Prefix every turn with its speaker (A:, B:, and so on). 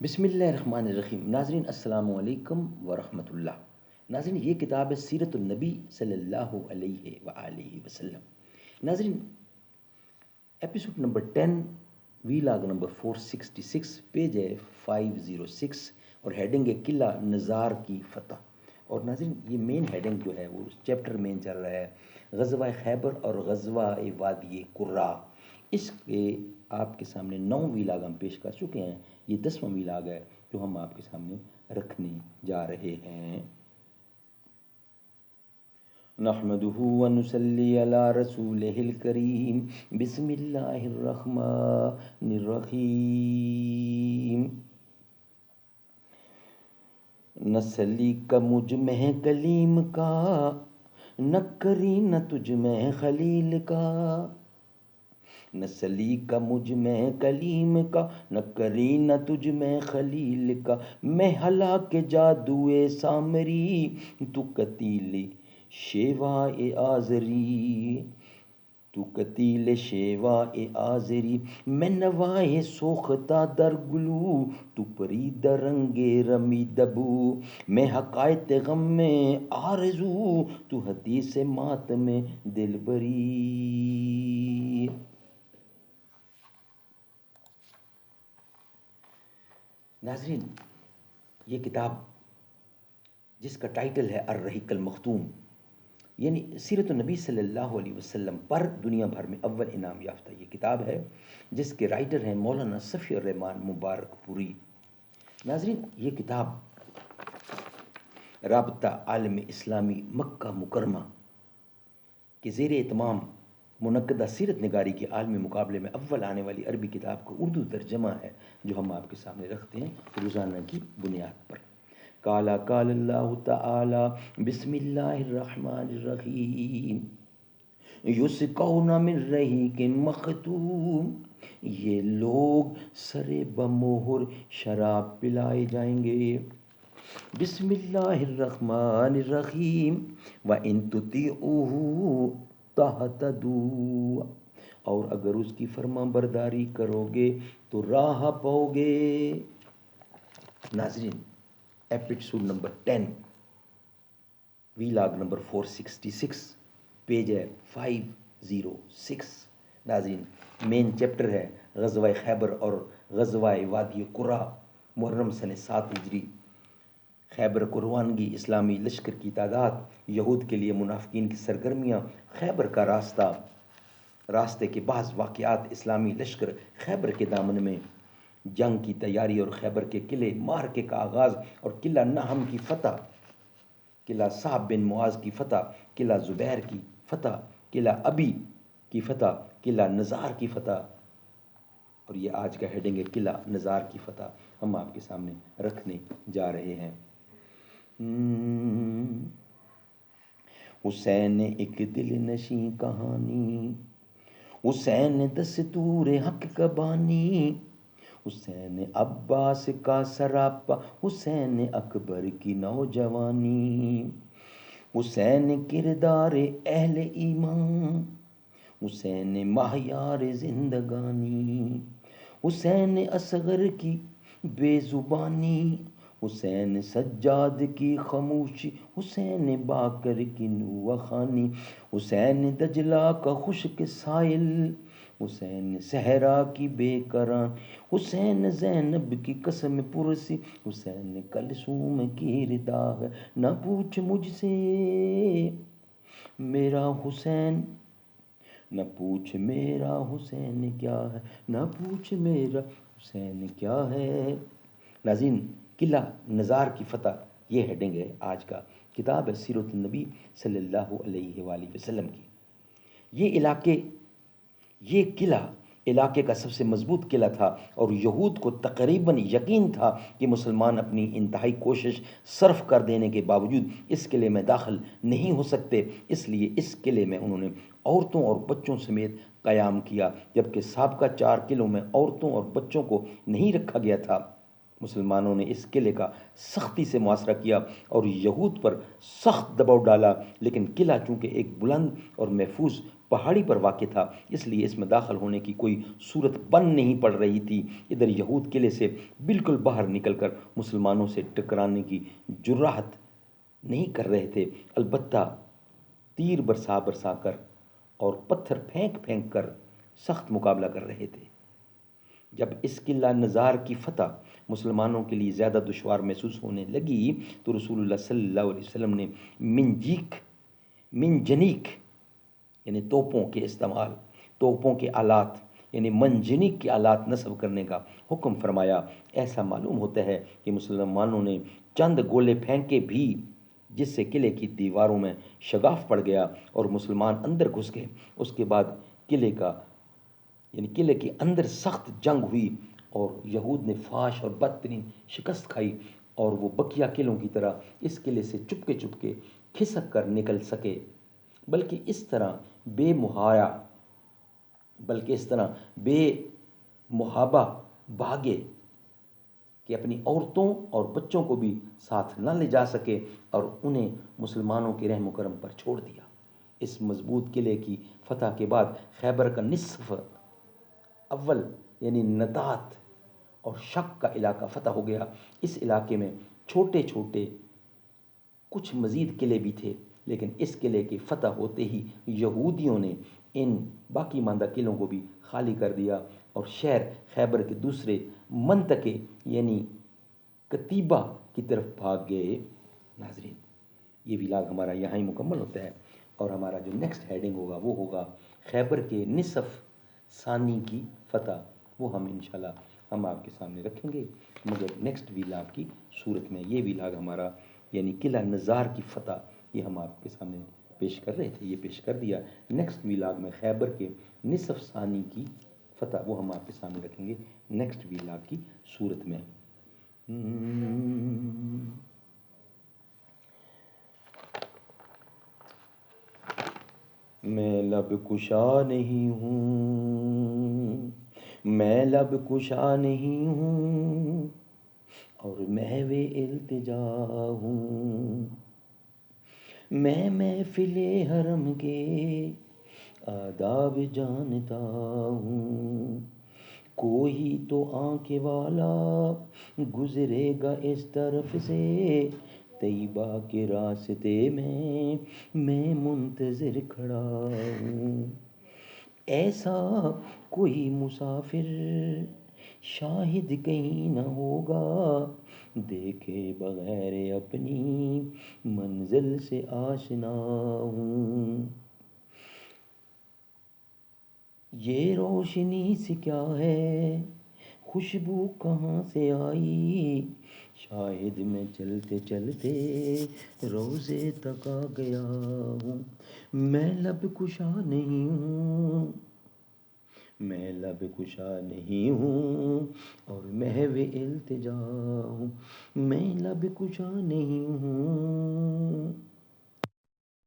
A: بسم اللہ الرحمن الرحیم. ناظرین السلام علیکم ورحمۃ اللہ. ناظرین یہ کتاب ہے سیرت النبی صلی اللہ علیہ وآلہ وسلم. ناظرین episode number 10 vlog number 466 page ہے 506 اور ہیڈنگ ہے قلعہ نزار کی فتح. اور ناظرین یہ مین ہیڈنگ جو ہے وہ چیپٹر مین چل رہا ہے غزوہ خیبر اور غزوہ وادی قرہ. اس کے آپ کے سامنے 9 ویلاگ ہم پیش کر چکے ہیں. یہ 10واں ویلاگ ہے جو ہم آپ کے سامنے رکھنے جا رہے ہیں. نحمده ونصلي على رسوله الكريم. بسم اللہ الرحمن الرحیم. نسلی کا مجھ میں کلیم کا، نہ کری نہ تجھ میں خلیل کا. نسلی کا مجھ میں کلیم کا، نہ کری نہ تجھ میں خلیل کا. میں ہلاک جادوئے سامری، تو قتیل شیوائے آزری. تو قتیل شیوائے آزری. میں نوائے سوختہ در گلو، تو پری درنگے رمی دبو. میں حقائط غم میں آرزو، تو حدیث مات میں دل بری. ناظرین یہ کتاب جس کا ٹائٹل ہے الرحیق المختوم، یعنی سیرت النبی صلی اللہ علیہ وسلم پر دنیا بھر میں اول انعام یافتہ یہ کتاب ہے، جس کے رائٹر ہیں مولانا صفی الرحمان مبارک پوری. ناظرین یہ کتاب رابطہ عالم اسلامی مکہ مکرمہ کے زیر اہتمام منعقدہ سیرت نگاری کے عالمی مقابلے میں اول آنے والی عربی کتاب کا اردو ترجمہ ہے، جو ہم آپ کے سامنے رکھتے ہیں روزانہ کی بنیاد پر. قال اللہ تعالی بسم اللہ الرحمن الرحیم. یسقون من رحیق مختوم. یہ لوگ سرے بمہر شراب پلائے جائیں گے. بسم اللہ الرحمن الرحیم. وَإِن تُطِیعُوهُ تَهْتَدُوا. اور اگر اس کی فرما برداری کرو گے تو راہ پاؤ گے. ناظرین episode number 10 vlog number 466 page ہے 506. ناظرین مین چیپٹر ہے غزوہ خیبر اور غزوہ وادی قرہ. محرم سن 7 ہجری. خیبر قروانگی اسلامی لشکر کی تعداد، یہود کے لیے منافقین کی سرگرمیاں، خیبر کا راستے کے بعض واقعات، اسلامی لشکر خیبر کے دامن میں جنگ کی تیاری اور خیبر کے قلعے مارکے کا آغاز اور قلعہ نہم کی فتح، قلعہ صعب بن معاذ کی فتح، قلعہ زبیر کی فتح، قلعہ ابی کی فتح، قلعہ نزار کی فتح. اور یہ آج کا ہیڈنگ ہے قلعہ نزار کی فتح. ہم آپ کے سامنے رکھنے جا رہے ہیں. حسین ایک دل نشیں کہانی، حسین دستور حق کا بانی. حسین عباس کا سراپا، حسین اکبر کی نوجوانی. حسین کردار اہل ایمان، حسین مہیار زندگانی. حسین اصغر کی بے زبانی، حسین سجاد کی خاموشی. حسین باقر کی نوح خانی. حسین دجلہ کا خشک سائل، حسین صحرا کی بے کران. حسین زینب کی قسم پرسی، حسین کلثوم کی ردا ہے. نہ پوچھ مجھ سے میرا حسین، نہ پوچھ میرا حسین کیا ہے، نہ پوچھ میرا حسین کیا ہے. ناظرین قلعہ نزار کی فتح یہ ہیڈنگ ہے آج کا. کتاب ہے سیرت النبی صلی اللہ علیہ وآلہ وسلم کی. یہ قلعہ علاقے کا سب سے مضبوط قلعہ تھا اور یہود کو تقریباً یقین تھا کہ مسلمان اپنی انتہائی کوشش صرف کر دینے کے باوجود اس قلعے میں داخل نہیں ہو سکتے. اس لیے اس قلعے میں انہوں نے عورتوں اور بچوں سمیت قیام کیا، جبکہ سابقہ 4 قلعوں میں عورتوں اور بچوں کو نہیں رکھا گیا تھا. مسلمانوں نے اس قلعے کا سختی سے محاصرہ کیا اور یہود پر سخت دباؤ ڈالا، لیکن قلعہ چونکہ ایک بلند اور محفوظ پہاڑی پر واقع تھا، اس لیے اس میں داخل ہونے کی کوئی صورت بن نہیں پڑ رہی تھی۔ ادھر یہود قلعے سے بالکل باہر نکل کر مسلمانوں سے ٹکرانے کی جرأت نہیں کر رہے تھے، البتہ تیر برسا برسا کر اور پتھر پھینک پھینک کر سخت مقابلہ کر رہے تھے۔ جب اس قلعہ نزار کی فتح مسلمانوں کے لیے زیادہ دشوار محسوس ہونے لگی تو رسول اللہ صلی اللہ علیہ وسلم نے منجنیق یعنی توپوں کے استعمال، توپوں کے آلات یعنی منجنیق کے آلات نصب کرنے کا حکم فرمایا۔ ایسا معلوم ہوتا ہے کہ مسلمانوں نے چند گولے پھینکے بھی، جس سے قلعے کی دیواروں میں شگاف پڑ گیا اور مسلمان اندر گھس گئے۔ اس کے بعد قلعے کے اندر سخت جنگ ہوئی اور یہود نے فاش اور بدترین شکست کھائی، اور وہ بقیہ قلعوں کی طرح اس قلعے سے چپکے چپکے کھسک کر نکل سکے، بلکہ اس طرح بے محابہ بھاگے کہ اپنی عورتوں اور بچوں کو بھی ساتھ نہ لے جا سکے اور انہیں مسلمانوں کے رحم و کرم پر چھوڑ دیا۔ اس مضبوط قلعے کی فتح کے بعد خیبر کا نصف اول یعنی نطات اور شک کا علاقہ فتح ہو گیا۔ اس علاقے میں چھوٹے چھوٹے کچھ مزید قلعے بھی تھے، لیکن اس قلعے کے فتح ہوتے ہی یہودیوں نے ان باقی ماندہ قلعوں کو بھی خالی کر دیا اور شہر خیبر کے دوسرے منطقے یعنی کتیبہ کی طرف بھاگ گئے۔ ناظرین، یہ ولاگ ہمارا یہاں ہی مکمل ہوتا ہے، اور ہمارا جو نیکسٹ ہیڈنگ ہوگا وہ ہوگا خیبر کے نصف ثانی کی فتح۔ وہ ہم انشاءاللہ ہم آپ کے سامنے رکھیں گے، مگر نیکسٹ ولاگ کی صورت میں یہ ولاگ ہمارا یعنی قلعہ نزار کی فتح یہ ہم آپ کے سامنے پیش کر رہے تھے، یہ پیش کر دیا۔ نیکسٹ ولاگ میں خیبر کے نصف ثانی کی فتح وہ ہم آپ کے سامنے رکھیں گے نیکسٹ ولاگ کی صورت میں۔ میں لب کشا نہیں ہوں، میں لب کشا نہیں ہوں اور محو التجا ہوں، میں محفل حرم کے آداب جانتا ہوں، کوئی تو آنکھ والا گزرے گا اس طرف سے، طیبہ کے راستے میں منتظر کھڑا ہوں، ایسا کوئی مسافر شاہد کہیں نہ ہوگا، دیکھے بغیر اپنی منزل سے آشنا ہوں، یہ روشنی سے کیا ہے خوشبو کہاں سے آئی، شاید میں چلتے چلتے روضے تک آ گیا ہوں، میں لب کشا نہیں ہوں، میں لب کشا نہیں ہوں اور محو التجا ہوں، میں لب کشا نہیں ہوں۔